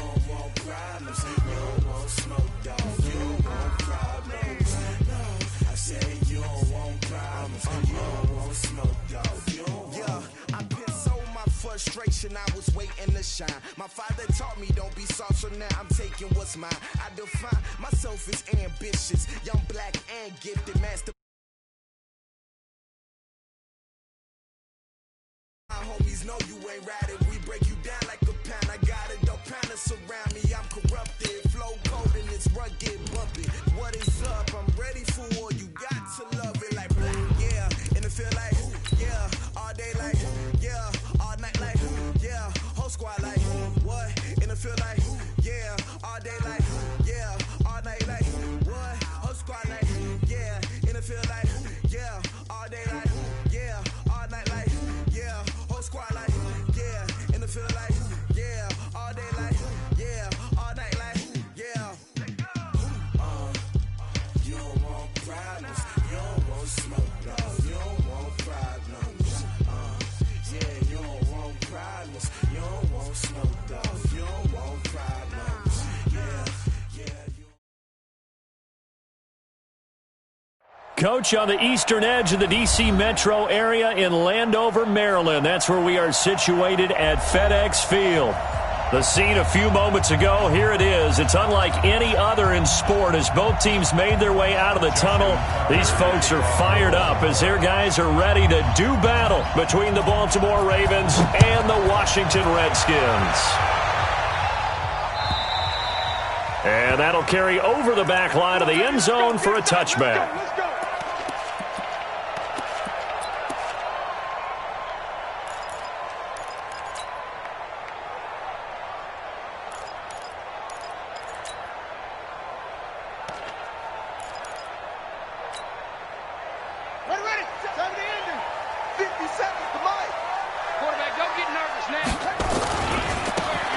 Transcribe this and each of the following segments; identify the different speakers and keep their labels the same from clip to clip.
Speaker 1: don't want problems. You don't want smoke, dog. You don't want problems. No, I said you don't want problems. You don't want smoke, dog. You don't want. Yeah, I been so my frustration. I was waiting to shine. My father taught me don't be soft, so now I'm taking what's mine. I define myself as ambitious, young, black, and gifted, master. My homies know you ain't riding. We break you down like a pound. I got a dope pound to surround me. I'm corrupted, flow cold and it's rugged, bumpy. What is up? I'm ready for war. You got to love it like black, yeah. And it feel like, yeah. All day like, yeah. All night like, yeah. Whole squad like, what? And it feel like, yeah. All day like, yeah. All night like, what? Whole squad like, yeah. And it feel like, yeah. All day like, yeah. All night like, yeah. Whole squad like, yeah. And it feel like, yeah. All day like, yeah. All night like, yeah. You don't want problems. You don't want smoke, no. You don't want problems. Yeah, you don't want problems. You don't want smoke, dog. You don't want problems. Yeah, yeah.
Speaker 2: Coach, on the eastern edge of the D.C. metro area in Landover, Maryland. That's where we are situated at FedEx Field. The scene a few moments ago, here it is. It's unlike any other in sport as both teams made their way out of the tunnel. These folks are fired up as their guys are ready to do battle between the Baltimore Ravens and the Washington Redskins. And that'll carry over the back line of the end zone for a touchback.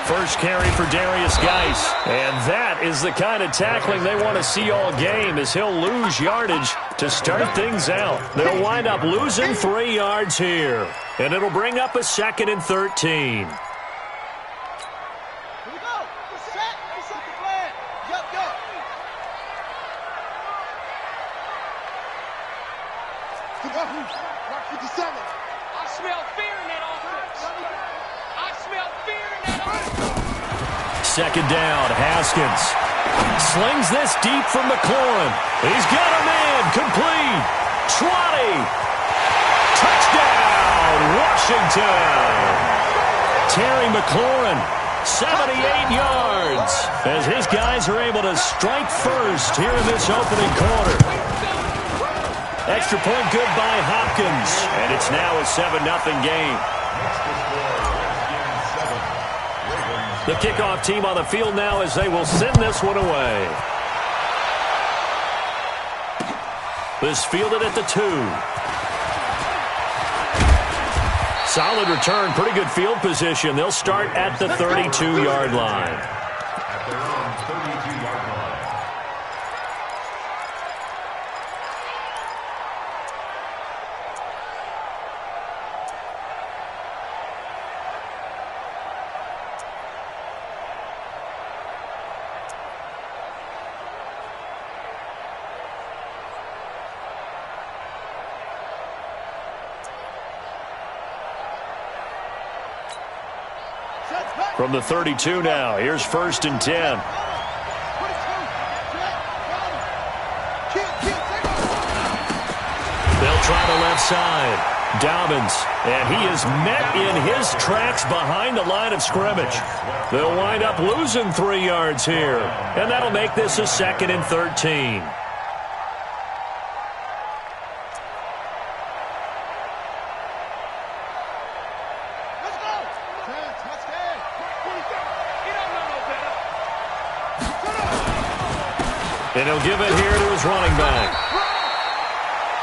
Speaker 2: First carry for Darius Geis. And that is the kind of tackling they want to see all game as he'll lose yardage to start things out. They'll wind up losing 3 yards here. And it'll bring up a 2nd and 13. Second down, Haskins slings this deep from McLaurin. He's got a man, complete. 20. Touchdown, Washington. Terry McLaurin, 78 yards, as his guys are able to strike first here in this opening quarter. Extra point good by Hopkins, and it's now a 7-0 game. The kickoff team on the field now as they will send this one away. This fielded at the 2. Solid return, pretty good field position. They'll start at the 32-yard line. From the 32 now, here's 1st and 10. They'll try the left side. Dobbins, and he is met in his tracks behind the line of scrimmage. They'll wind up losing 3 yards here, and that'll make this a 2nd and 13. And he'll give it here to his running back.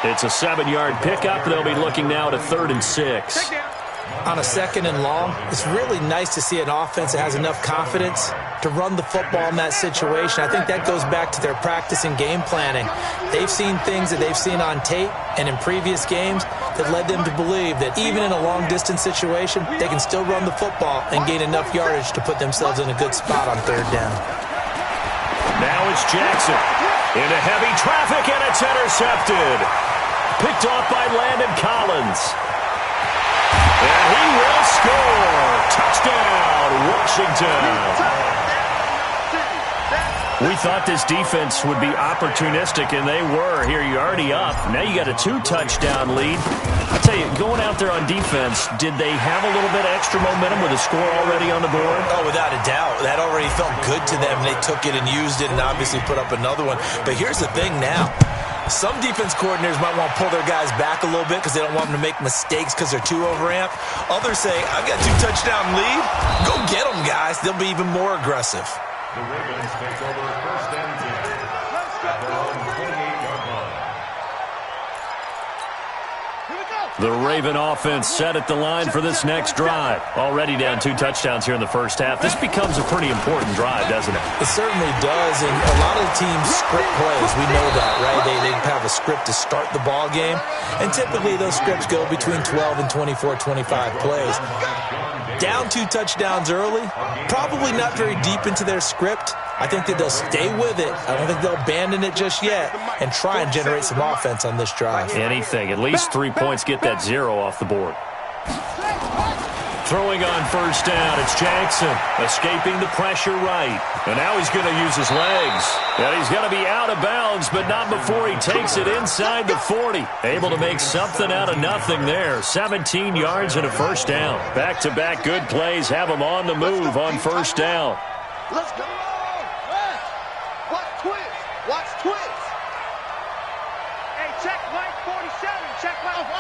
Speaker 2: It's a 7-yard pickup. They'll be looking now to 3rd and 6.
Speaker 3: On a 2nd and long, it's really nice to see an offense that has enough confidence to run the football in that situation. I think that goes back to their practice and game planning. They've seen things that they've seen on tape and in previous games that led them to believe that even in a long-distance situation, they can still run the football and gain enough yardage to put themselves in a good spot on 3rd down.
Speaker 2: Now it's Jackson into heavy traffic, and it's intercepted. Picked off by Landon Collins. And he will score. Touchdown, Washington. We thought this defense would be opportunistic, and they were. Here, you're already up. Now you got a 2-touchdown lead. I tell you, going out there on defense, did they have a little bit of extra momentum with a score already on the board?
Speaker 3: Oh, without a doubt. That already felt good to them. They took it and used it and obviously put up another one. But here's the thing now. Some defense coordinators might want to pull their guys back a little bit because they don't want them to make mistakes because they're too overamped. Others say, I've got 2-touchdown lead. Go get them, guys. They'll be even more aggressive.
Speaker 4: The Ravens take over 1st and 10 at their own 28-yard line.
Speaker 2: The Raven offense set at the line for this next drive. Already down 2 touchdowns here in the first half. This becomes a pretty important drive, doesn't it?
Speaker 3: It certainly does, and a lot of the teams script plays. We know that, right? They have a script to start the ball game, and typically those scripts go between 12 and 24, 25 plays. Down 2 touchdowns early, probably not very deep into their script. I think that they'll stay with it. I don't think they'll abandon it just yet and try and generate some offense on this drive.
Speaker 2: Anything. At least 3 points, get that 0 off the board. Throwing on 1st down, it's Jackson, escaping the pressure right. And now he's going to use his legs. And he's going to be out of bounds, but not before he takes it inside the 40. Able to make something out of nothing there. 17 yards and a 1st down. Back-to-back good plays have him on the move on 1st down.
Speaker 5: Let's go. Watch twist. Watch twist. Hey, check Mike 47. Check Mike.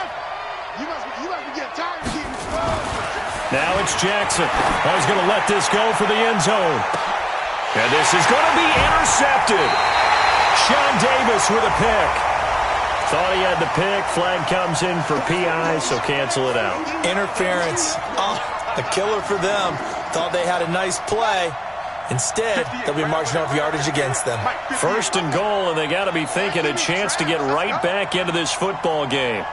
Speaker 5: You must be getting tired of getting
Speaker 2: Now it's Jackson. Oh, he's going to let this go for the end zone. And this is going to be intercepted. Sean Davis with a pick. Thought he had the pick. Flag comes in for PI, so cancel it out.
Speaker 3: Interference. Oh, a killer for them. Thought they had a nice play. Instead, they'll be marching off yardage against them.
Speaker 2: 1st and goal, and they got to be thinking a chance to get right back into this football game.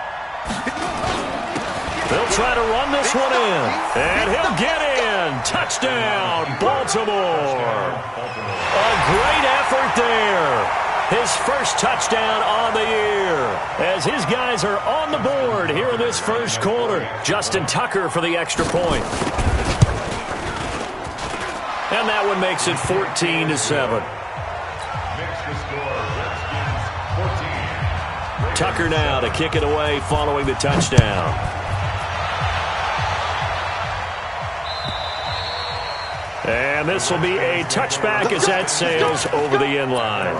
Speaker 2: They'll try to run this one in, and he'll get in. Touchdown, Baltimore. A great effort there. His first touchdown on the year as his guys are on the board here in this 1st quarter. Justin Tucker for the extra point. And that one makes it 14-7.
Speaker 4: Makes the score, Redskins 14.
Speaker 2: Tucker now to kick it away following the touchdown. And this will be a touchback as that sails over the end line.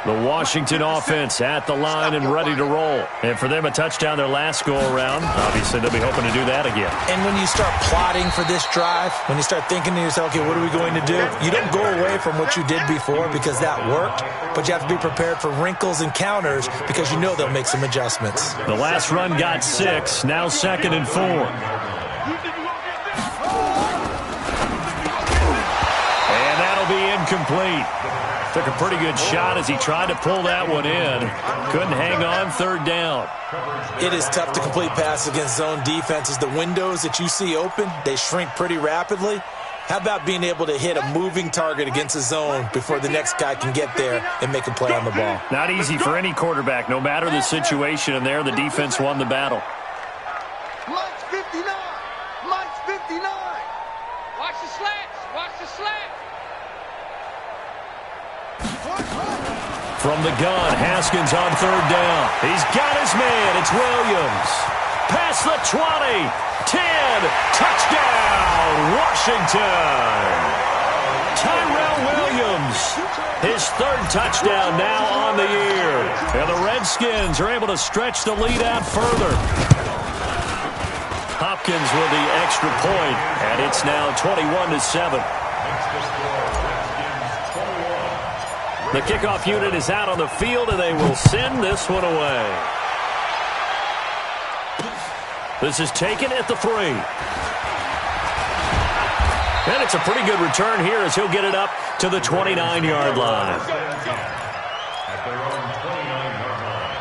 Speaker 2: The Washington offense at the line and ready to roll. And for them, a touchdown their last go-around. Obviously, they'll be hoping to do that again.
Speaker 3: And when you start plotting for this drive, when you start thinking to yourself, okay, what are we going to do? You don't go away from what you did before because that worked, but you have to be prepared for wrinkles and counters because you know they'll make some adjustments.
Speaker 2: The last run got 6, now 2nd and 4. And that'll be incomplete. Took a pretty good shot as he tried to pull that one in. Couldn't hang on 3rd down.
Speaker 3: It is tough to complete passes against zone defenses. The windows that you see open, they shrink pretty rapidly. How about being able to hit a moving target against a zone before the next guy can get there and make a play on the ball?
Speaker 2: Not easy for any quarterback, no matter the situation, and there the defense won the battle.
Speaker 5: Mike's 59. Mike's 59. Watch the slants. Watch the slants.
Speaker 2: From the gun, Haskins on 3rd down. He's got his man. It's Williams. Past the 20. 10. Touchdown, Washington. Tyrell Williams. His 3rd touchdown now on the year. And the Redskins are able to stretch the lead out further. Hopkins with the extra point, and it's now 21-7. The kickoff unit is out on the field, and they will send this one away. This is taken at the 3. And it's a pretty good return here as he'll get it up to the 29-yard line.
Speaker 4: At their own 29-yard line.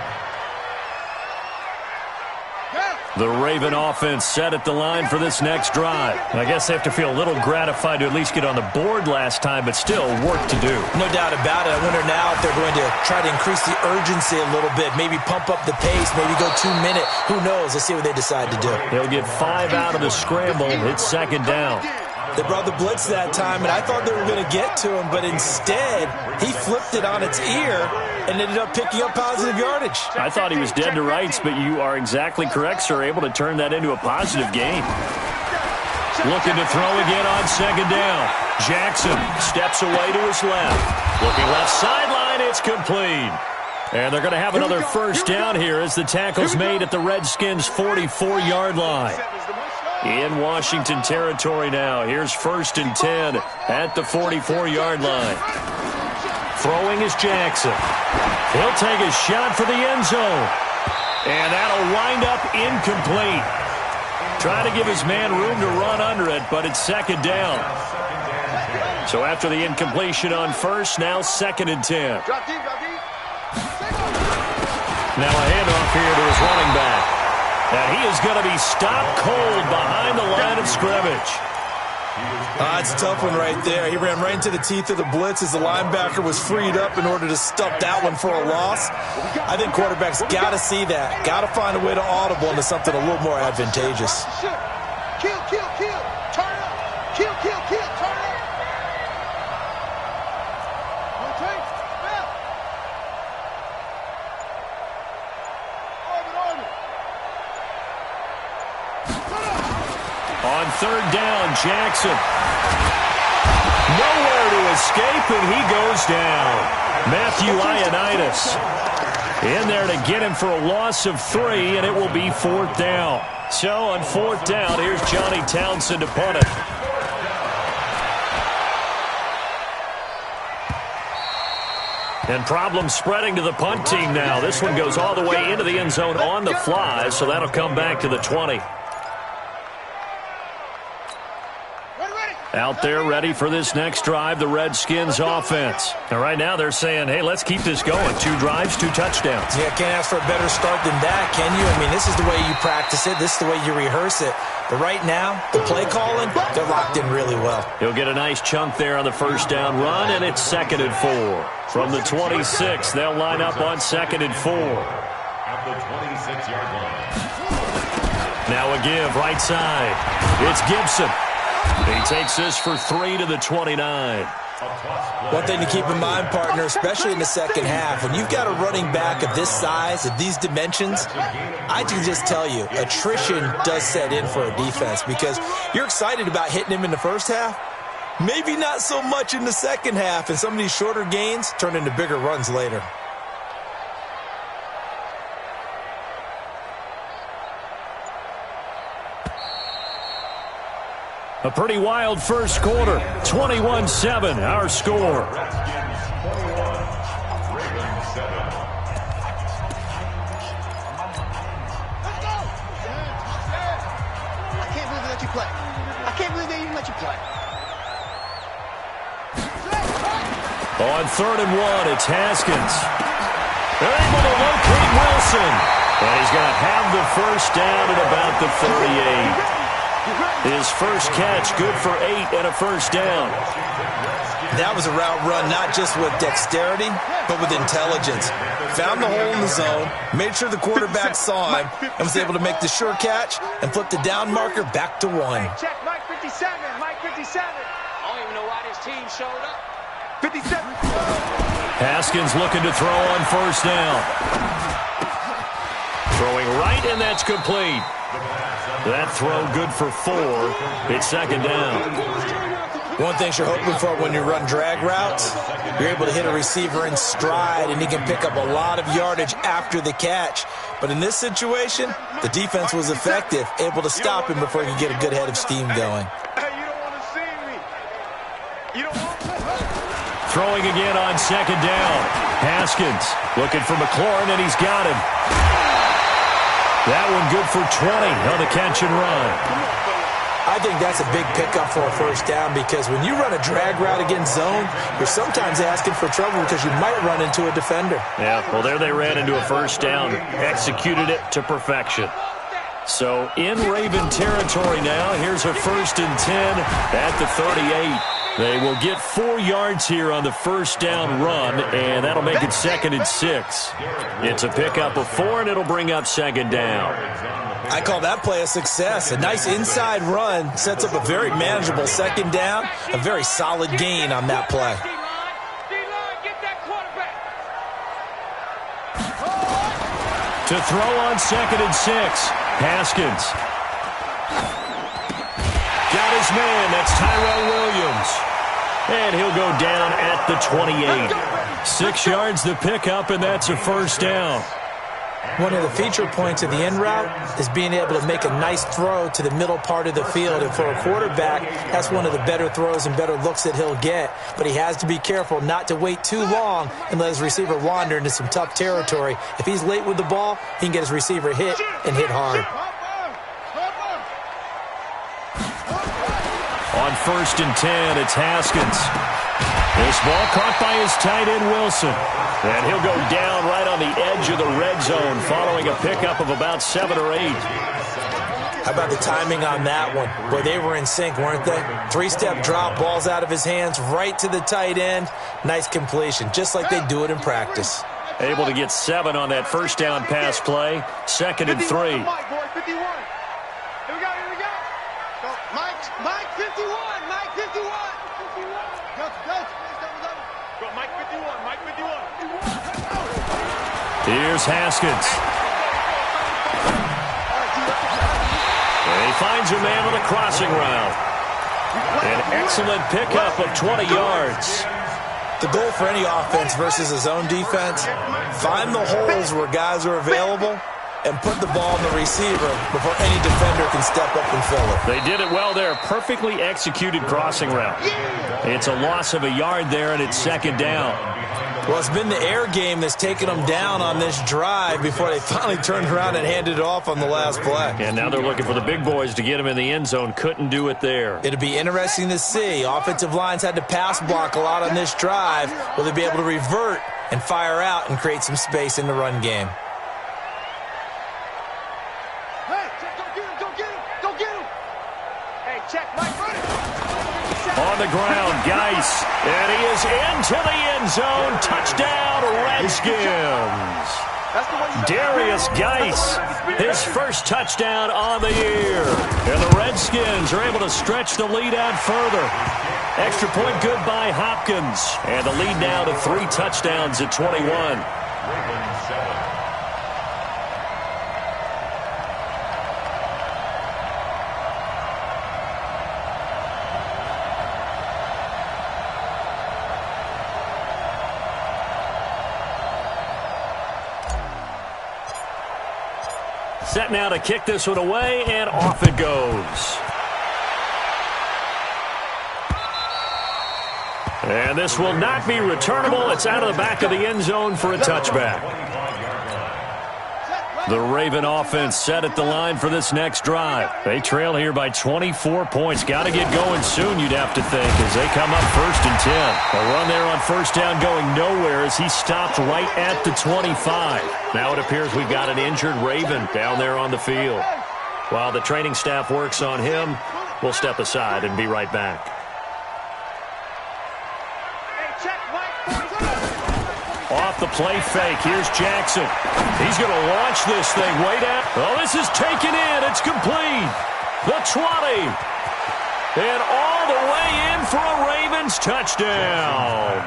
Speaker 2: The Raven offense set at the line for this next drive. I guess they have to feel a little gratified to at least get on the board last time, but still work to do.
Speaker 3: No doubt about it. I wonder now if they're going to try to increase the urgency a little bit, maybe pump up the pace, maybe go 2 minute. Who knows? Let's see what they decide to do.
Speaker 2: They'll get 5 out of the scramble. It's second down.
Speaker 3: They brought the blitz that time, and I thought they were going to get to him, but instead, he flipped it on its ear and ended up picking up positive yardage.
Speaker 2: I thought he was dead to rights, but you are exactly correct, sir, able to turn that into a positive gain. Looking to throw again on second down. Jackson steps away to his left. Looking left sideline, it's complete. And they're going to have another first down here as the tackle's made at the Redskins' 44-yard line. In Washington territory now. Here's 1st and 10 at the 44-yard line. Throwing is Jackson. He'll take a shot for the end zone. And that'll wind up incomplete. Trying to give his man room to run under it, but it's second down. So after the incompletion on first, now 2nd and 10. Now a handoff here to his running back. And he is going to be stopped cold behind the line of scrimmage.
Speaker 3: It's a tough one right there. He ran right into the teeth of the blitz as the linebacker was freed up in order to stuff that one for a loss. I think quarterbacks got to see that. Got to find a way to audible into something a little more advantageous.
Speaker 5: Kill, kill, kill. Turn up. Kill, kill, kill. Turn up. Okay. Now. Orbit.
Speaker 2: On 3rd down, Jackson. Nowhere to escape, and he goes down. Matthew Ioannidis in there to get him for a loss of 3, and it will be 4th down. So on 4th down, here's Johnny Townsend to punt it. And problems spreading to the punt team now. This one goes all the way into the end zone on the fly, so that'll come back to the 20. Out there ready for this next drive, the Redskins offense. And right now they're saying, hey, let's keep this going. 2 drives, 2 touchdowns.
Speaker 3: Yeah, can't ask for a better start than that, can you? I mean, this is the way you practice it. This is the way you rehearse it. But right now, the play calling, they're locked in really well.
Speaker 2: He'll get a nice chunk there on the first down run, and it's 2nd and 4. From the 26, they'll line up on 2nd and 4.
Speaker 4: At the 26-yard line.
Speaker 2: Now a give, right side. It's Gibson. He takes this for 3 to the 29.
Speaker 3: One thing to keep in mind, partner, especially in the second half, when you've got a running back of this size, of these dimensions, I can just tell you, attrition does set in for a defense because you're excited about hitting him in the first half, maybe not so much in the second half, and some of these shorter gains turn into bigger runs later.
Speaker 2: A pretty wild first quarter. 21-7, our score.
Speaker 4: Redskins 21, Ravens 7.
Speaker 5: I can't believe they let you play. I can't believe they even let you play.
Speaker 2: On 3rd and 1, it's Haskins. They're able to locate Wilson. And he's going to have the first down at about the 38. His first catch, good for 8 and a first down.
Speaker 3: That was a route run not just with dexterity, but with intelligence. Found the hole in the zone, made sure the quarterback saw him, and was able to make the sure catch and flip the down marker back to 1.
Speaker 5: Check, Mike 57, Mike 57. I don't even know why this team showed up. 57.
Speaker 2: Haskins looking to throw on first down. Throwing right, and that's complete. That throw good for 4. It's second down.
Speaker 3: One thing you're hoping for when you run drag routes, you're able to hit a receiver in stride, and he can pick up a lot of yardage after the catch. But in this situation, the defense was effective, able to stop him before he could get a good head of steam going.
Speaker 5: Hey, you don't want to see me. You don't want to.
Speaker 2: Throwing again on second down. Haskins looking for McLaurin, and he's got him. That one good for 20 on the catch and run.
Speaker 3: I think that's a big pickup for a first down because when you run a drag route against zone, you're sometimes asking for trouble because you might run into a defender.
Speaker 2: Yeah, well, there they ran into a first down, executed it to perfection. So in Raven territory now, here's a 1st and 10 at the 38. They will get 4 yards here on the first down run, and that'll make it 2nd and 6. It's a pickup of 4, and it'll bring up 2nd down.
Speaker 3: I call that play a success. A nice inside run sets up a very manageable 2nd down, a very solid gain on that play.
Speaker 2: To throw on 2nd and 6, Haskins. Got his man, that's Tyrell Williams. And he'll go down at the 28. 6 yards the pickup, and that's a first down.
Speaker 3: One of the feature points of the end route is being able to make a nice throw to the middle part of the field. And for a quarterback, that's one of the better throws and better looks that he'll get. But he has to be careful not to wait too long and let his receiver wander into some tough territory. If he's late with the ball, he can get his receiver hit and hit hard.
Speaker 2: On 1st and 10, it's Haskins. This ball caught by his tight end, Wilson. And he'll go down right on the edge of the red zone following a pickup of about 7 or 8.
Speaker 3: How about the timing on that one? Boy, they were in sync, weren't they? 3-step drop, balls out of his hands, right to the tight end. Nice completion, just like they do it in practice.
Speaker 2: Able to get 7 on that first down pass play. 2nd and 3.
Speaker 5: Mike, boy, 51. Here we go, here we go. Go, Mike, 51, Mike, 51. Go, Mike, 51, Mike, 51.
Speaker 2: Here's Haskins. And he finds a man on the crossing route. An excellent pickup of 20 yards.
Speaker 3: The goal for any offense versus a zone defense, find the holes where guys are available and put the ball in the receiver before any defender can step up and fill it.
Speaker 2: They did it well there. Perfectly executed crossing route. It's a loss of a yard there, and it's 2nd down.
Speaker 3: Well, it's been the air game that's taken them down on this drive before they finally turned around and handed it off on the last play.
Speaker 2: And now they're looking for the big boys to get him in the end zone. Couldn't do it there.
Speaker 3: It'll be interesting to see. Offensive lines had to pass block a lot on this drive. Will they be able to revert and fire out and create some space in the run game?
Speaker 2: On the ground, Geis, and he is into the end zone. Touchdown, Redskins. Darius Geis, his first touchdown on the year. And the Redskins are able to stretch the lead out further. Extra point good by Hopkins. And the lead now to 3 touchdowns at 21. Set now to kick this one away, and off it goes. And this will not be returnable. It's out of the back of the end zone for a touchback. The Raven offense set at the line for this next drive. They trail here by 24 points. Got to get going soon, you'd have to think, as they come up 1st and 10. A run there on first down going nowhere as he stopped right at the 25. Now it appears we've got an injured Raven down there on the field. While the training staff works on him, we'll step aside and be right back. Off the play fake, here's Jackson. He's going to launch this thing way down. Oh, this is taken in. It's complete. The 20. And all the way in for a Ravens touchdown.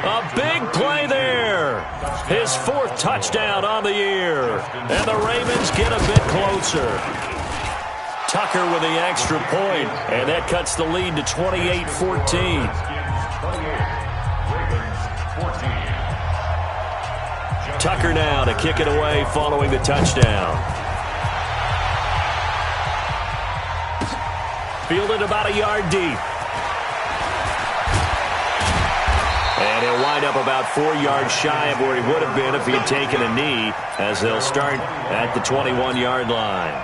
Speaker 2: A big play there. His 4th touchdown on the year. And the Ravens get a bit closer. Tucker with the extra point. And that cuts the lead to 28-14. Tucker now to kick it away following the touchdown. Fielded about a yard deep. And he'll wind up about 4 yards shy of where he would have been if he had taken a knee, as they'll start at the 21-yard line.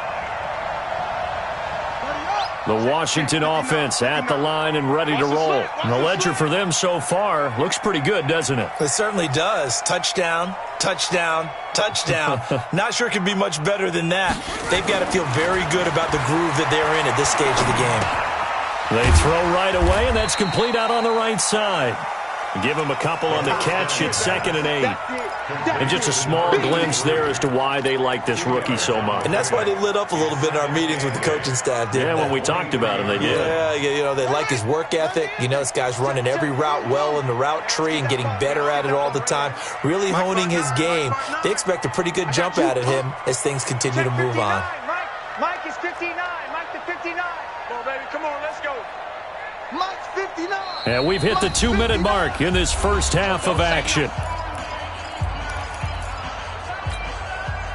Speaker 2: The Washington offense at the line and ready to roll. And the ledger for them so far looks pretty good, doesn't it?
Speaker 3: It certainly does. Touchdown, touchdown, touchdown. Not sure it could be much better than that. They've got to feel very good about the groove that they're in at this stage of the game.
Speaker 2: They throw right away, and that's complete out on the right side. Give him a couple on the catch. It's 2nd and 8. And just a small glimpse there as to why they like this rookie so much.
Speaker 3: And that's why they lit up a little bit in our meetings with the coaching staff, didn't they?
Speaker 2: When we talked about him, they did.
Speaker 3: Yeah, you know, they like his work ethic. You know, this guy's running every route well in the route tree and getting better at it all the time, really honing his game. They expect a pretty good jump out of him as things continue to move on.
Speaker 5: Mike is 59. Mike to 59. Come on, baby. Come on, let's go. Mike's 59.
Speaker 2: And we've hit the 2-minute mark in this first half of action.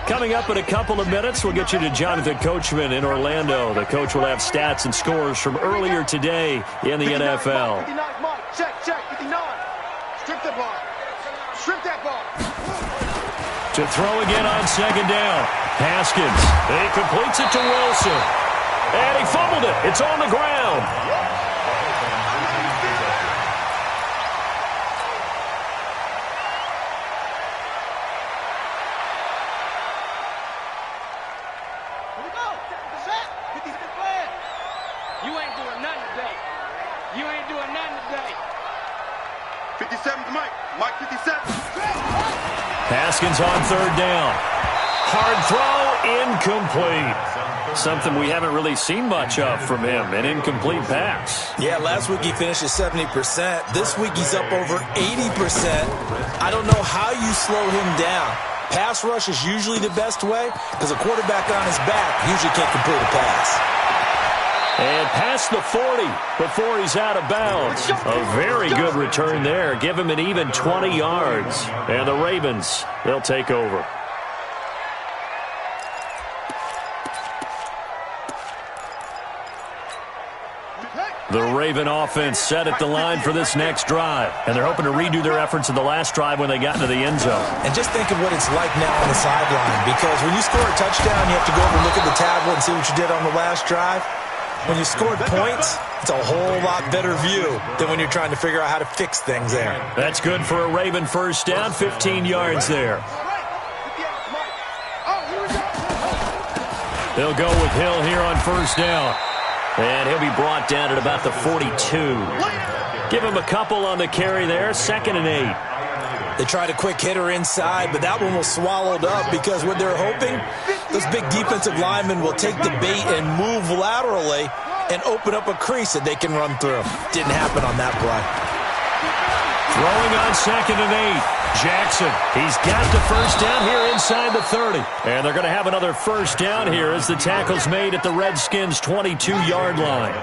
Speaker 2: Coming up in a couple of minutes, we'll get you to Jonathan Coachman in Orlando. The coach will have stats and scores from earlier today in the NFL.
Speaker 5: 59, Mike. Check, 59. Strip that ball. Strip that ball.
Speaker 2: To throw again on 2nd down. Haskins. He completes it to Wilson. And he fumbled it. It's on the ground. Haskins on 3rd down. Hard throw, incomplete. Something we haven't really seen much of from him, an incomplete pass.
Speaker 3: Yeah, last week he finished at 70%. This week he's up over 80%. I don't know how you slow him down. Pass rush is usually the best way because a quarterback on his back usually can't complete a pass.
Speaker 2: And past the 40 before he's out of bounds. A very good return there. Give him an even 20 yards. And the Ravens, they'll take over. The Raven offense set at the line for this next drive. And they're hoping to redo their efforts in the last drive when they got into the end zone.
Speaker 3: And just think of what it's like now on the sideline. Because when you score a touchdown, you have to go over and look at the tablet and see what you did on the last drive. When you scored points, it's a whole lot better view than when you're trying to figure out how to fix things there.
Speaker 2: That's good for a Raven first down, 15 yards there. They'll go with Hill here on first down. And he'll be brought down at about the 42. Give him a couple on the carry there, 2nd and 8.
Speaker 3: They tried a quick hitter inside, but that one was swallowed up because what they're hoping, those big defensive linemen will take the bait and move laterally and open up a crease that they can run through. Didn't happen on that play.
Speaker 2: Throwing on 2nd and 8. Jackson, he's got the first down here inside the 30. And they're going to have another first down here as the tackle's made at the Redskins' 22-yard line.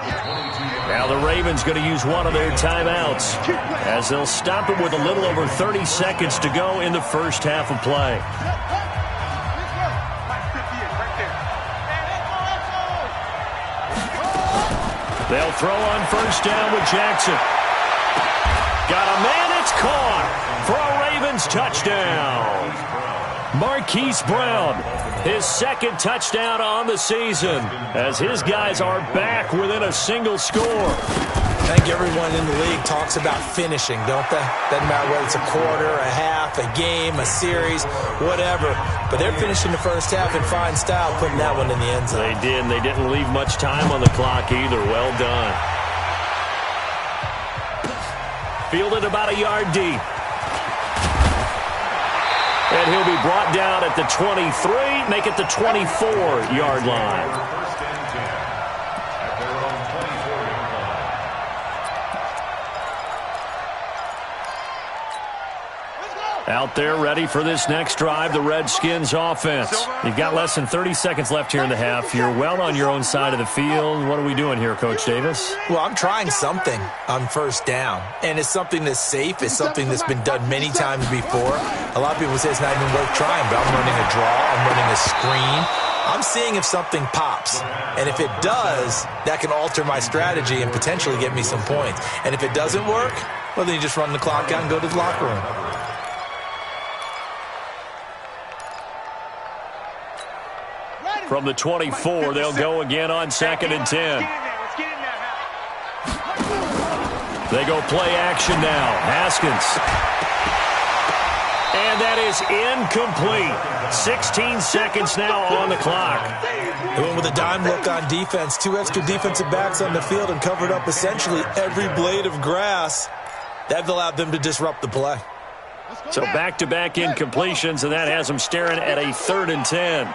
Speaker 2: Now the Ravens going to use one of their timeouts as they'll stop it with a little over 30 seconds to go in the first half of play. They'll throw on first down with Jackson. Got a man, it's caught for a Ravens touchdown. Marquise Brown, his 2nd touchdown on the season as his guys are back within a single score.
Speaker 3: I think everyone in the league talks about finishing, don't they? Doesn't matter whether it's a quarter, a half, a game, a series, whatever. But they're finishing the first half in fine style, putting that one in the end zone.
Speaker 2: They did, and they didn't leave much time on the clock either. Well done. Fielded about a yard deep. And he'll be brought down at the 23, make it the 24-yard line. Out there ready for this next drive, the Redskins offense. You've got less than 30 seconds left here in the half. You're well on your own side of the field. What are we doing here, Coach Davis?
Speaker 3: Well, I'm trying something on first down, and it's something that's safe. It's something that's been done many times before. A lot of people say it's not even worth trying, but I'm running a draw. I'm running a screen. I'm seeing if something pops, and if it does, that can alter my strategy and potentially get me some points. And if it doesn't work, Well, then you just run the clock out and go to the locker room.
Speaker 2: From the 24, they'll go again on 2nd and 10. They go play action now. Haskins. And that is incomplete. 16 seconds now on the clock.
Speaker 3: They went with a dime look on defense. 2 extra defensive backs on the field and covered up essentially every blade of grass. That allowed them to disrupt the play.
Speaker 2: So back-to-back incompletions, and that has them staring at a 3rd and 10.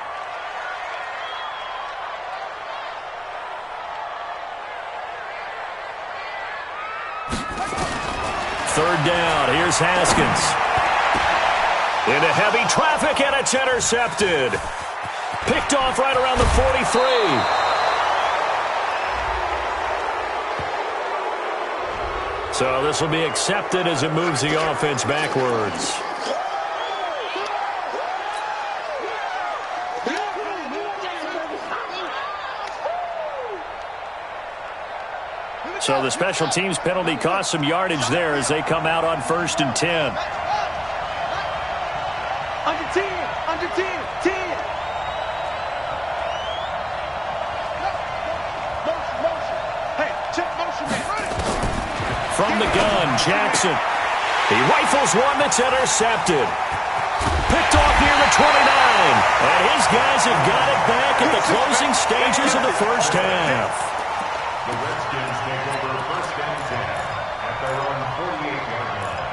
Speaker 2: Third down. Here's Haskins. Into heavy traffic, and it's intercepted. Picked off right around the 43. So this will be accepted as it moves the offense backwards. So the special teams penalty cost some yardage there as they come out on 1st and 10.
Speaker 5: Under 10, under 10, 10. Motion. Hey, check motion, man.
Speaker 2: From the gun, Jackson. He rifles one that's intercepted. Picked off near the 29. And his guys have got it back at the closing stages of the first half.
Speaker 4: The Redskins take over 1st and 10 at their own 48-yard line.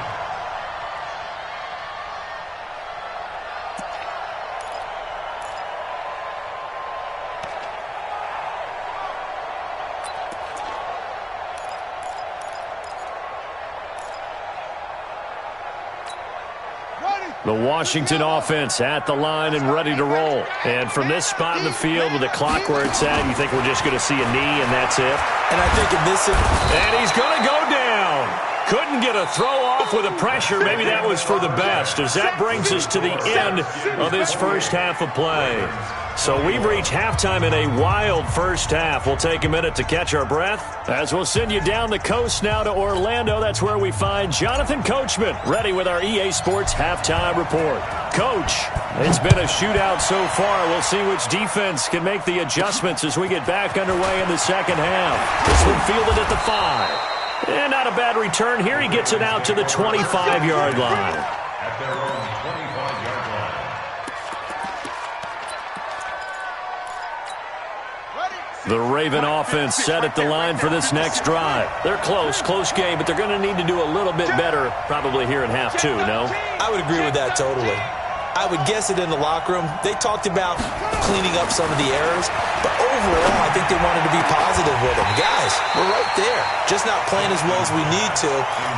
Speaker 2: The Washington offense at the line and ready to roll. And from this spot in the field with the clock where it's at, you think we're just going to see a knee and that's it?
Speaker 3: And I think in this...
Speaker 2: And he's going to go down. Couldn't get a throw off with the pressure. Maybe that was for the best, as that brings us to the end of this first half of play. So we've reached halftime in a wild first half. We'll take a minute to catch our breath as we'll send you down the coast now to Orlando. That's where we find Jonathan Coachman ready with our EA Sports halftime report. Coach, it's been a shootout so far. We'll see which defense can make the adjustments as we get back underway in the second half. This one fielded at the 5. And not a bad return here. He gets it out to the 25-yard line.
Speaker 4: At their own 25-yard line.
Speaker 2: The Raven offense set at the line for this next drive. They're close game, but they're going to need to do a little bit better probably here in half 2, no?
Speaker 3: I would agree with that totally. I would guess it in the locker room. They talked about cleaning up some of the errors, but overall, I think they wanted to be positive with them. Guys, we're right there. Just not playing as well as we need to.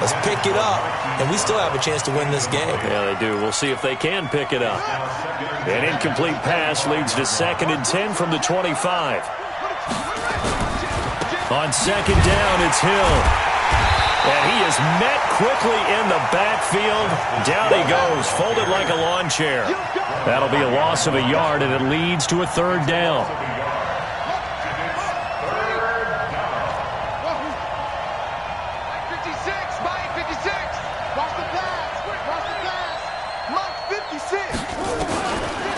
Speaker 3: Let's pick it up, and we still have a chance to win this game.
Speaker 2: Yeah, they do. We'll see if they can pick it up. An incomplete pass leads to 2nd and 10 from the 25. On 2nd down, it's Hill. And he is met quickly in the backfield. Down he goes, folded like a lawn chair. That'll be a loss of a yard, and it leads to a 3rd down.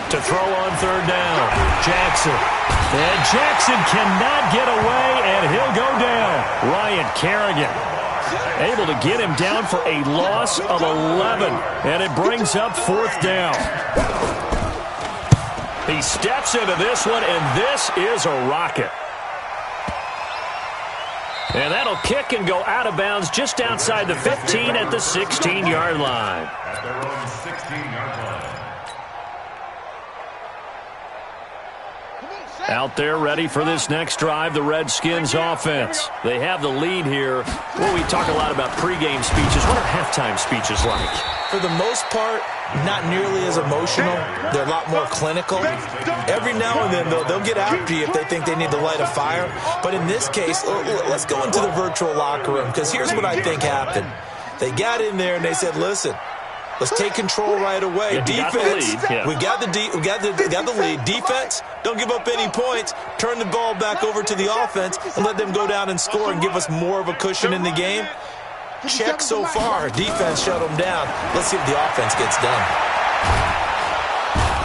Speaker 2: To throw on 3rd down, Jackson. And Jackson cannot get away, and he'll go down. Ryan Kerrigan able to get him down for a loss of 11, and it brings up 4th down. He steps into this one, and this is a rocket. And that'll kick and go out of bounds just outside the 15 at the 16-yard line.
Speaker 4: At their own 16-yard line.
Speaker 2: Out there ready for this next drive, the Redskins offense. They have the lead here. Well, we talk a lot about pregame speeches. What are halftime speeches like?
Speaker 3: For the most part, not nearly as emotional. They're a lot more clinical. Every now and then, they'll get after you if they think they need to light a fire. But in this case, let's go into the virtual locker room, because here's what I think happened. They got in there and they said, listen, let's take control right away.
Speaker 2: Yeah,
Speaker 3: defense,
Speaker 2: we
Speaker 3: got the lead. Defense, don't give up any points. Turn the ball back over to the offense and let them go down and score and give us more of a cushion in the game. check so far. Defense shut them down. Let's see if the offense gets done.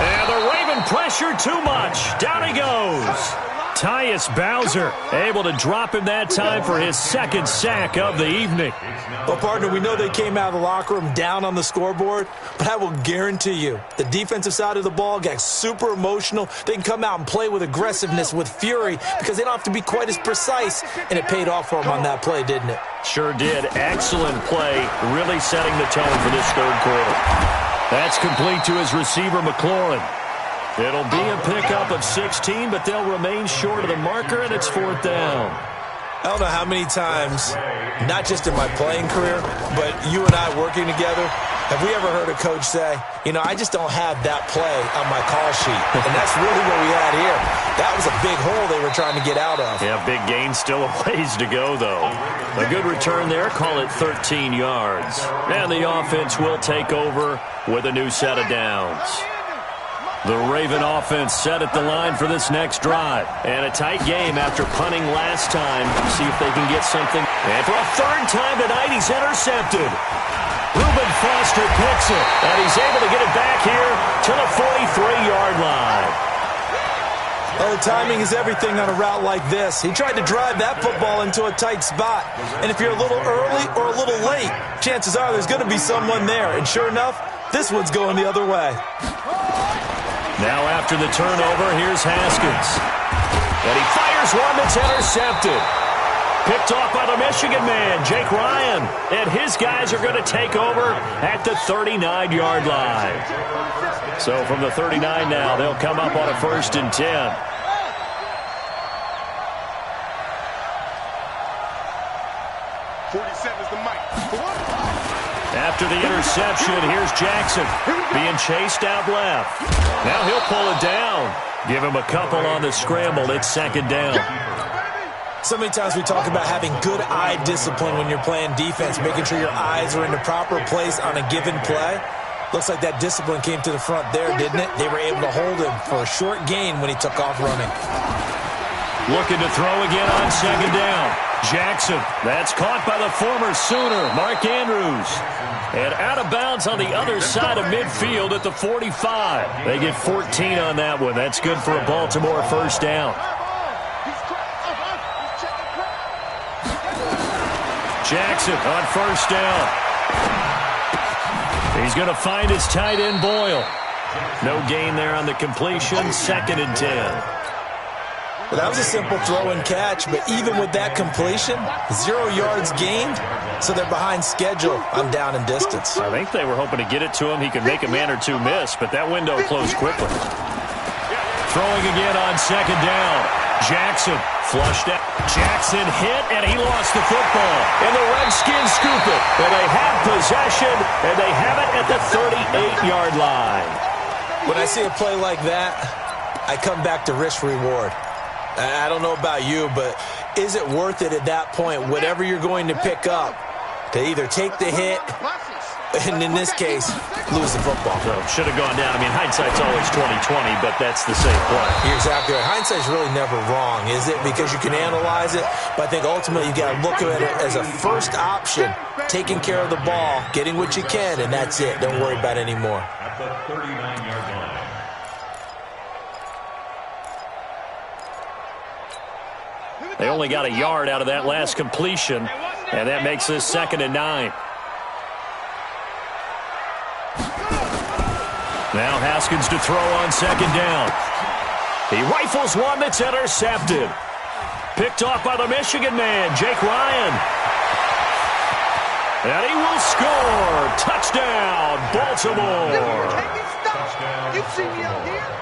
Speaker 2: And the Raven pressure too much. Down he goes. Tyus Bowser able to drop him that time for his second sack of the evening.
Speaker 3: Well, partner, we know they came out of the locker room down on the scoreboard, but I will guarantee you the defensive side of the ball got super emotional. They can come out and play with aggressiveness, with fury, because they don't have to be quite as precise, and it paid off for them on that play, didn't it?
Speaker 2: Sure did. Excellent play, really setting the tone for this third quarter. That's complete to his receiver, McLaurin. It'll be a pickup of 16, but they'll remain short of the marker, and it's fourth down.
Speaker 3: I don't know how many times, not just in my playing career, but you and I working together, have we ever heard a coach say, you know, I just don't have that play on my call sheet. And that's really what we had here. That was a big hole they were trying to get out of.
Speaker 2: Yeah, big gain, still a ways to go, though. A good return there, call it 13 yards. And the offense will take over with a new set of downs. The Raven offense set at the line for this next drive. And a tight game after punting last time. See if they can get something. And for a third time tonight, he's intercepted. Reuben Foster picks it. And he's able to get it back here to the 43-yard line.
Speaker 3: Oh, timing is everything on a route like this. He tried to drive that football into a tight spot. And if you're a little early or a little late, chances are there's going to be someone there. And sure enough, this one's going the other way.
Speaker 2: Now after the turnover, here's Haskins. And he fires one that's intercepted. Picked off by the Michigan man, Jake Ryan. And his guys are going to take over at the 39-yard line. So from the 39 now, they'll come up on a 1st and 10. After the interception, here's Jackson being chased out left. Now he'll pull it down. Give him a couple on the scramble. It's second down.
Speaker 3: So many times we talk about having good eye discipline when you're playing defense, making sure your eyes are in the proper place on a given play. Looks like that discipline came to the front there, didn't it? They were able to hold him for a short gain when he took off running.
Speaker 2: Looking to throw again on second down. Jackson, that's caught by the former Sooner, Mark Andrews. And out of bounds on the other side of midfield at the 45. They get 14 on that one. That's good for a Baltimore first down. Jackson on first down. He's going to find his tight end, Boyle. No gain there on the completion. 2nd and 10.
Speaker 3: Well, that was a simple throw and catch, but even with that completion, 0 yards gained, so they're behind schedule on down and distance.
Speaker 2: I think they were hoping to get it to him. He could make a man or two miss, but that window closed quickly. Throwing again on second down. Jackson flushed out. Jackson hit, and he lost the football. And the Redskins scoop it. And they have possession, and they have it at the 38-yard line.
Speaker 3: When I see a play like that, I come back to risk-reward. I don't know about you, but is it worth it at that point, whatever you're going to pick up, to either take the hit, and in this case, lose the football?
Speaker 2: So should have gone down. I mean, hindsight's always 20/20, but that's the same play.
Speaker 3: You're exactly right. Hindsight's really never wrong, is it? Because you can analyze it, but I think ultimately you got to look at it as a first option, taking care of the ball, getting what you can, and that's it. Don't worry about it anymore.
Speaker 4: At the 39-yard line.
Speaker 2: They only got a yard out of that last completion, and that makes this 2nd and 9. Now Haskins to throw on second down. He rifles one that's intercepted. Picked off by the Michigan man, Jake Ryan. And he will score. Touchdown, Baltimore.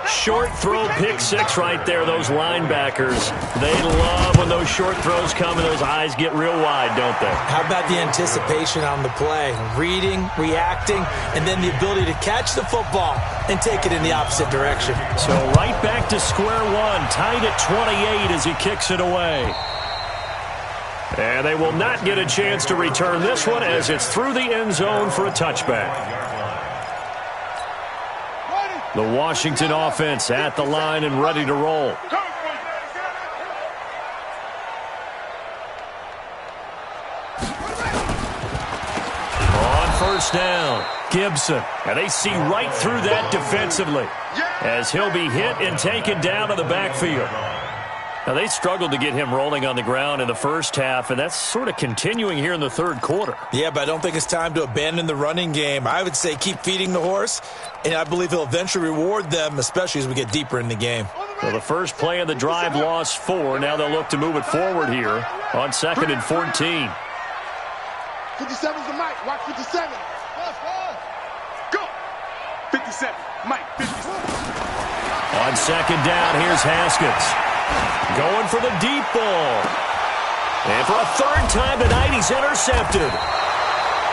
Speaker 2: Short throw, pick six right there. Those linebackers, they love when those short throws come and those eyes get real wide, don't they?
Speaker 3: How about the anticipation on the play? Reading, reacting, and then the ability to catch the football and take it in the opposite direction.
Speaker 2: So right back to square one, tied at 28 as he kicks it away. And they will not get a chance to return this one as it's through the end zone for a touchback. The Washington offense at the line and ready to roll. first down. Gibson. And they see right through that defensively as he'll be hit and taken down to the backfield. Now, they struggled to get him rolling on the ground in the first half, and that's sort of continuing here in the third quarter.
Speaker 3: Yeah, but I don't think it's time to abandon the running game. I would say keep feeding the horse, and I believe he'll eventually reward them, especially as we get deeper in the game.
Speaker 2: Well, the first play of the drive lost 4. Now they'll look to move it forward here on 2nd and 14.
Speaker 5: 57's the mic. Watch 57. Go. 57. Mike, 57.
Speaker 2: On 2nd down, here's Haskins. Going for the deep ball. And for a 3rd time tonight, he's intercepted.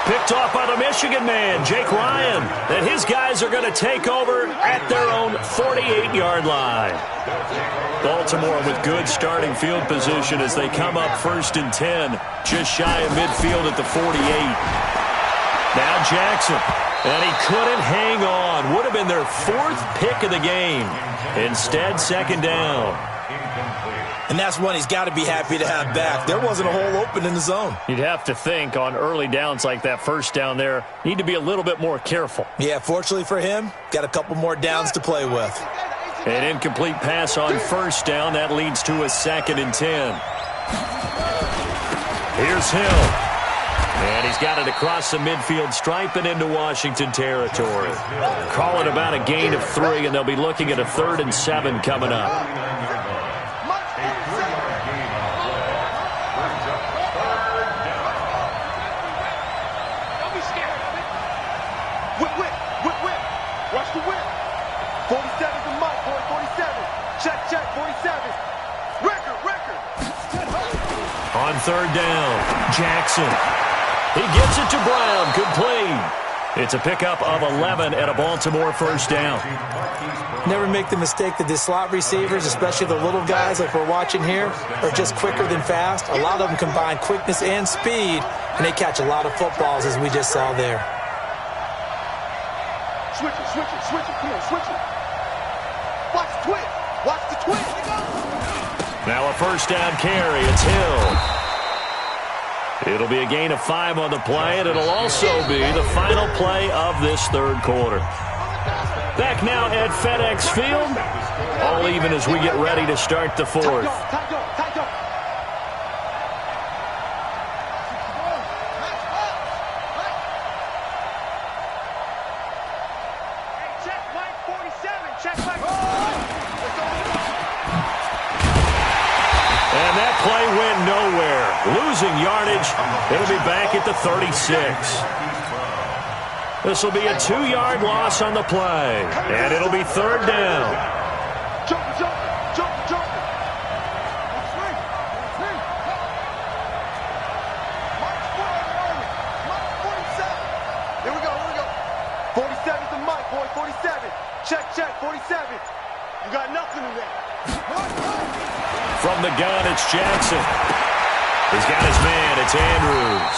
Speaker 2: Picked off by the Michigan man, Jake Ryan. And his guys are going to take over at their own 48-yard line. Baltimore with good starting field position as they come up 1st and 10. Just shy of midfield at the 48. Now Jackson. And he couldn't hang on. Would have been their 4th pick of the game. Instead, 2nd down.
Speaker 3: And that's one he's got to be happy to have back. There wasn't a hole open in the zone.
Speaker 2: You'd have to think on early downs like that first down there, need to be a little bit more careful.
Speaker 3: Yeah, fortunately for him, got a couple more downs to play with.
Speaker 2: An incomplete pass on 1st down. That leads to a 2nd and 10. Here's Hill. And he's got it across the midfield stripe and into Washington territory. Call it about a gain of 3, and they'll be looking at a 3rd and 7 coming up.
Speaker 5: Watch the whip. 47's the mic, boy. 47. Check, 47. Record.
Speaker 2: On 3rd down, Jackson. He gets it to Brown, complete. It's a pickup of 11 and a Baltimore 1st down.
Speaker 3: Never make the mistake that the slot receivers, especially the little guys like we're watching here, are just quicker than fast. A lot of them combine quickness and speed, and they catch a lot of footballs, as we just saw there.
Speaker 5: Switch it. Come on, switch it. Watch the twist.
Speaker 2: Now a 1st down carry. It's Hill. It'll be a gain of 5 on the play, and it'll also be the final play of this 3rd quarter. Back now at FedEx Field. All even as we get ready to start the 4th.
Speaker 5: Tight up.
Speaker 2: And that play went nowhere. Losing yardage. It'll be back at the 36. This will be a 2-yard loss on the play. And it'll be 3rd down.
Speaker 5: Jump. Here we go. 47's the mic, boy. 47. Check, 47. You got nothing in there.
Speaker 2: From the gun, it's Jackson. He's got his man. It's Andrews.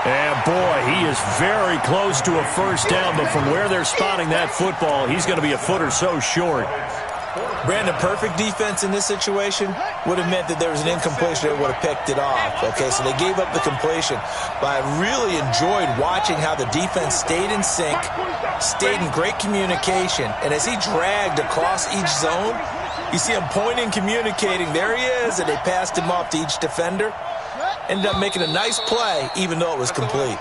Speaker 2: And, boy, he is very close to a 1st down, but from where they're spotting that football, he's going to be a foot or so short.
Speaker 3: Brandon, perfect defense in this situation would have meant that there was an incompletion that would have picked it off. Okay, so they gave up the completion. But I really enjoyed watching how the defense stayed in sync, stayed in great communication, and as he dragged across each zone, you see him pointing, communicating. There he is, and they passed him off to each defender. Ended up making a nice play, even though it was complete.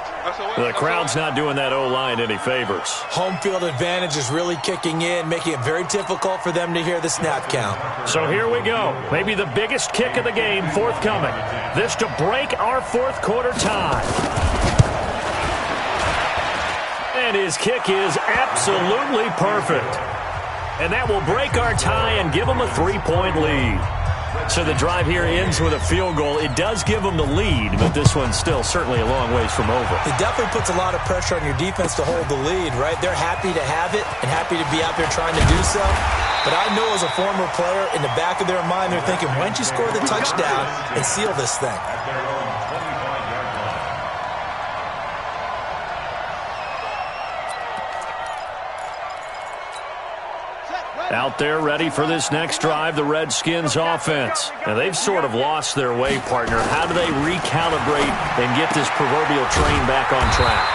Speaker 2: The crowd's not doing that O-line any favors.
Speaker 3: Home field advantage is really kicking in, making it very difficult for them to hear the snap count.
Speaker 2: So here we go. Maybe the biggest kick of the game forthcoming. This to break our 4th quarter tie. And his kick is absolutely perfect. And that will break our tie and give them a 3-point lead. So the drive here ends with a field goal. It does give them the lead, but this one's still certainly a long ways from over.
Speaker 3: It definitely puts a lot of pressure on your defense to hold the lead, right? They're happy to have it and happy to be out there trying to do so. But I know as a former player, in the back of their mind, they're thinking, why don't you score the touchdown and seal this thing?
Speaker 2: Out there ready for this next drive, the Redskins offense. Now, they've sort of lost their way, partner. How do they recalibrate and get this proverbial train back on track?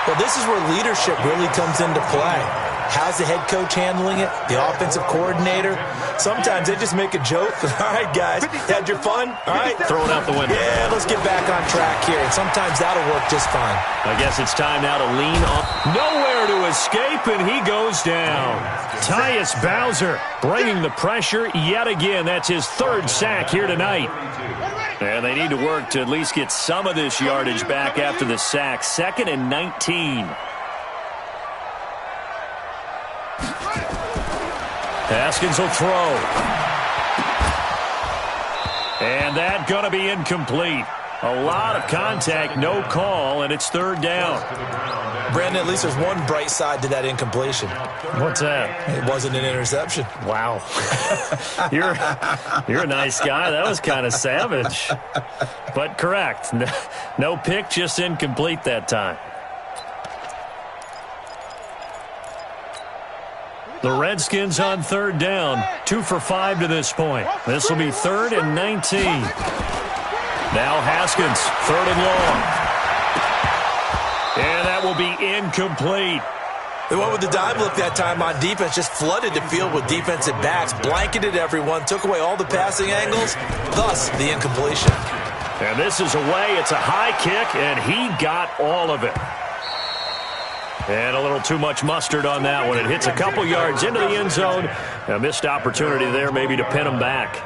Speaker 3: Well, this is where leadership really comes into play. How's the head coach handling it? The offensive coordinator? Sometimes they just make a joke. All right, guys, had your fun? All right.
Speaker 2: Throw it out the window.
Speaker 3: Yeah, let's get back on track here. And sometimes that'll work just fine.
Speaker 2: I guess it's time now to lean on. Nowhere to escape, and he goes down. Tyus Bowser bringing the pressure yet again. That's his third sack here tonight. And they need to work to at least get some of this yardage back after the sack. 2nd and 19. Haskins will throw. And that going to be incomplete. A lot of contact, no call, and it's 3rd down.
Speaker 3: Brandon, at least there's one bright side to that incompletion.
Speaker 2: What's that?
Speaker 3: It wasn't an interception.
Speaker 2: Wow. You're a nice guy. That was kind of savage. But correct. No pick, just incomplete that time. The Redskins on 3rd down. 2 for 5 to this point. This will be 3rd and 19. Now Haskins, 3rd and long. And that will be incomplete.
Speaker 3: They went with the dime look that time on defense, just flooded the field with defensive backs, blanketed everyone, took away all the passing angles, thus the incompletion.
Speaker 2: And this is away. It's a high kick, and he got all of it. And a little too much mustard on that one. It hits a couple yards into the end zone. A missed opportunity there maybe to pin him back.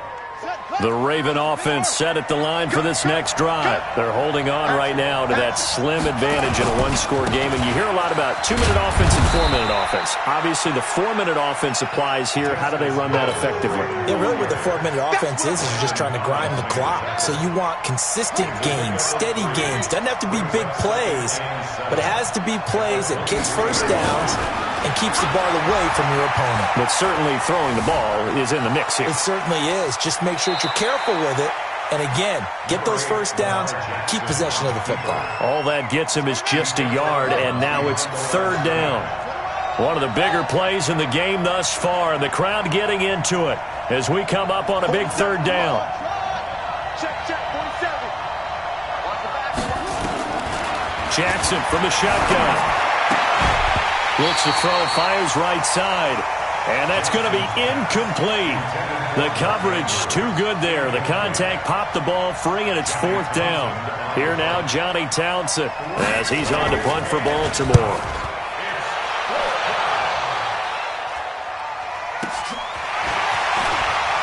Speaker 2: The Raven offense set at the line for this next drive. They're holding on right now to that slim advantage in a one-score game. And you hear a lot about 2-minute offense and 4-minute offense. Obviously, the 4-minute offense applies here. How do they run that effectively?
Speaker 3: Yeah, really what the 4-minute offense is you're just trying to grind the clock. So you want consistent gains, steady gains. Doesn't have to be big plays, but it has to be plays that gets first downs and keeps the ball away from your opponent.
Speaker 2: But certainly throwing the ball is in the mix here.
Speaker 3: It certainly is. Just make sure that you're careful with it. And again, get those first downs, keep possession of the football.
Speaker 2: All that gets him is just a yard, and now it's 3rd down. One of the bigger plays in the game thus far, and the crowd getting into it as we come up on a big 3rd down. Jackson from the shotgun. Looks to throw, fires right side. And that's going to be incomplete. The coverage too good there. The contact popped the ball free, and it's 4th down. Here now, Johnny Townsend as he's on to punt for Baltimore.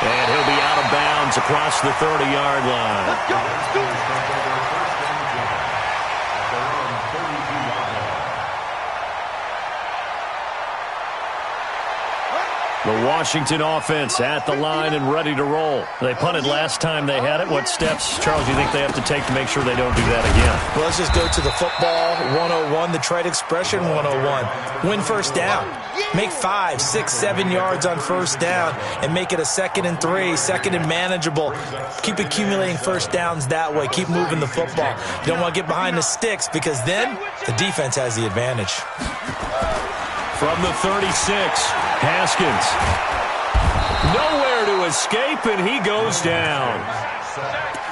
Speaker 2: And he'll be out of bounds across the 30-yard line. The Washington offense at the line and ready to roll. They punted last time they had it. What steps, Charles, do you think they have to take to make sure they don't do that again?
Speaker 3: Well, let's just go to the football 101, the trade expression 101. Win first down. Make 5, 6, 7 yards on first down and make it a 2nd and 3, 2nd and manageable. Keep accumulating first downs that way. Keep moving the football. You don't want to get behind the sticks because then the defense has the advantage.
Speaker 2: From the 36, Haskins. Nowhere to escape, and he goes down.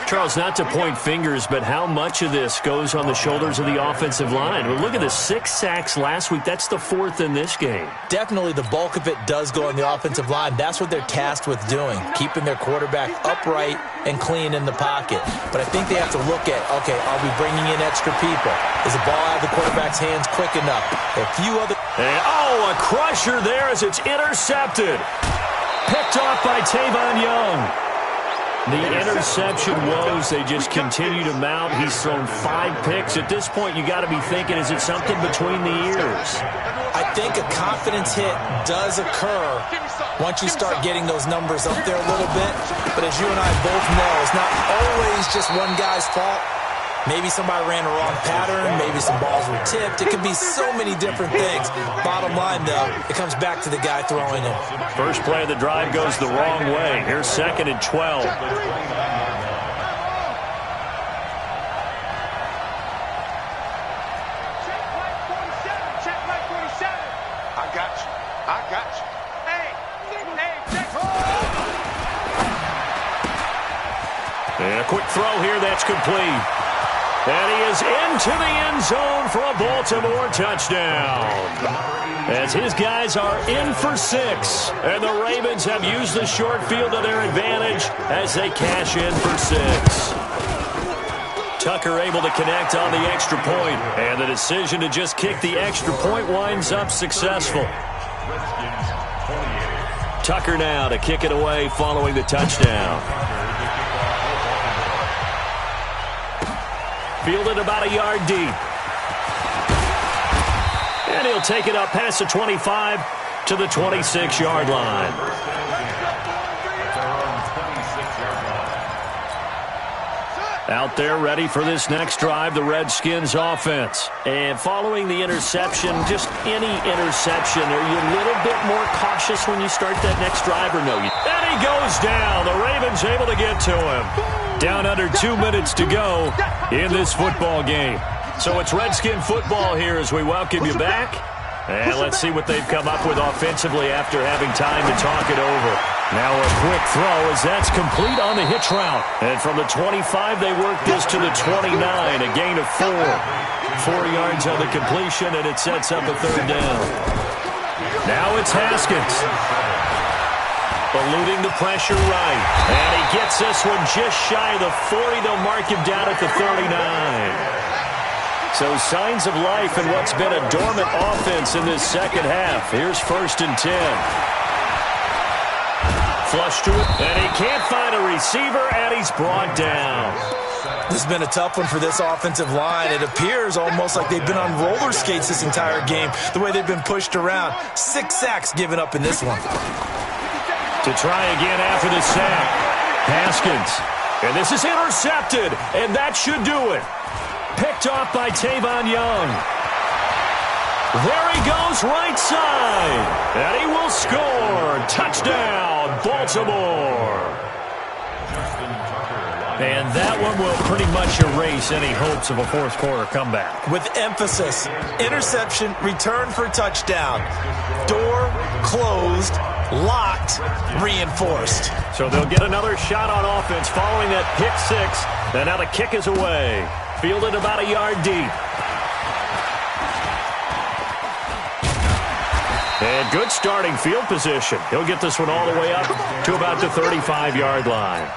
Speaker 2: Charles, not to point fingers, but how much of this goes on the shoulders of the offensive line? Well, look at the 6 sacks last week. That's the 4th in this game.
Speaker 3: Definitely the bulk of it does go on the offensive line. That's what they're tasked with doing, keeping their quarterback upright and clean in the pocket. But I think they have to look at, okay, are we bringing in extra people? Is the ball out of the quarterback's hands quick enough? A few other...
Speaker 2: And, a crusher there as it's intercepted. Picked off by Tavon Young. The interception woes, they just continue to mount. He's thrown 5 picks. At this point, you got to be thinking, is it something between the ears?
Speaker 3: I think a confidence hit does occur once you start getting those numbers up there a little bit. But as you and I both know, it's not always just one guy's fault. Maybe somebody ran a wrong pattern. Maybe some balls were tipped. It could be so many different things. Bottom line, though, it comes back to the guy throwing it.
Speaker 2: First play of the drive goes the wrong way. Here's 2nd and 12.
Speaker 5: I got you.
Speaker 2: And a quick throw here, that's complete. And he is into the end zone for a Baltimore touchdown. As his guys are in for 6. And the Ravens have used the short field to their advantage as they cash in for 6. Tucker able to connect on the extra point. And the decision to just kick the extra point winds up successful. Tucker now to kick it away following the touchdown. Fielded about a yard deep. And he'll take it up past the 25 to the 26-yard line. Out there ready for this next drive, the Redskins offense. And following the interception, just any interception, are you a little bit more cautious when you start that next drive or no? And he goes down. The Ravens able to get to him. Down under 2 minutes to go in this football game. So it's Redskin football here as we welcome you back. And let's see what they've come up with offensively after having time to talk it over. Now a quick throw as that's complete on the hitch route. And from the 25, they work this to the 29, a gain of 4. 4 yards on the completion, and it sets up a third down. Now it's Haskins. Eluding the pressure right. And he gets this one just shy of the 40. They'll mark him down at the 39. So signs of life in what's been a dormant offense in this second half. Here's 1st and 10. Flush to it, and he can't find a receiver, and he's brought down.
Speaker 3: This has been a tough one for this offensive line. It appears almost like they've been on roller skates this entire game, the way they've been pushed around. 6 sacks given up in this one.
Speaker 2: To try again after the sack. Haskins. And this is intercepted, and that should do it. Picked off by Tavon Young. There he goes right side. And he will score. Touchdown, Baltimore. And that one will pretty much erase any hopes of a fourth quarter comeback.
Speaker 3: With emphasis, interception, return for touchdown. Door closed, locked, reinforced.
Speaker 2: So they'll get another shot on offense following that pick 6. And now the kick is away. Fielded about a yard deep. And good starting field position. He'll get this one all the way up to about the 35-yard line.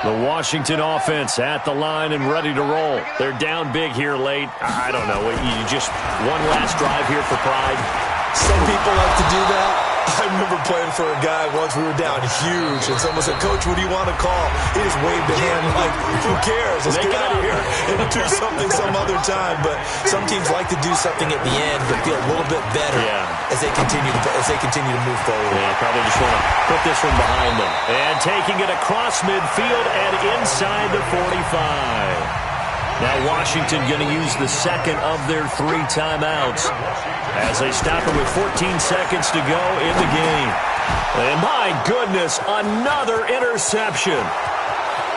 Speaker 2: The Washington offense at the line and ready to roll. They're down big here late. I don't know. You just one last drive here for pride.
Speaker 3: Some people like to do that. I remember playing for a guy once. We were down huge, and someone said, "Coach, what do you want to call?" He just waved a hand like, "Who cares? Let's get out of here and do something some other time." But some teams like to do something at the end, but feel a little bit better as they continue to move forward.
Speaker 2: Yeah, probably just want to put this one behind them. And taking it across midfield and inside the 45. Now Washington going to use the second of their 3 timeouts as they stop it with 14 seconds to go in the game. And my goodness, another interception.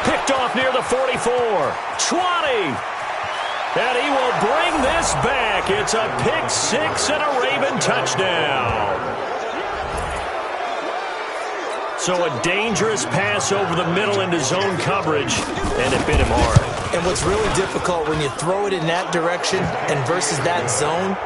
Speaker 2: Picked off near the 44. 20. And he will bring this back. It's a pick 6 and a Raven touchdown. So a dangerous pass over the middle into zone coverage, and it bit him hard.
Speaker 3: And what's really difficult when you throw it in that direction and versus that zone,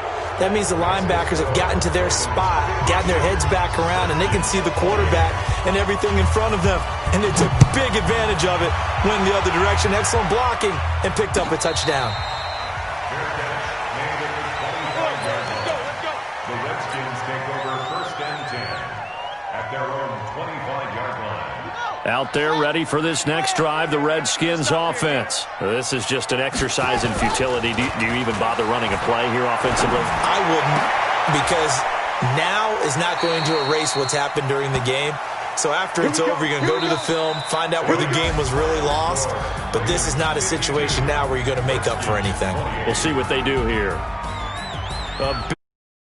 Speaker 3: that means the linebackers have gotten to their spot, gotten their heads back around, and they can see the quarterback and everything in front of them. And they took big advantage of it, went the other direction, excellent blocking, and picked up a touchdown.
Speaker 4: The Redskins take over 1st and 10 at their own 25-yard line.
Speaker 2: Out there ready for this next drive, the Redskins offense. This is just an exercise in futility. Do you even bother running a play here offensively?
Speaker 3: I wouldn't, because now is not going to erase what's happened during the game. So after it's over, you're going to go to the film, find out where the game was really lost. But this is not a situation now where you're going to make up for anything.
Speaker 2: We'll see what they do here.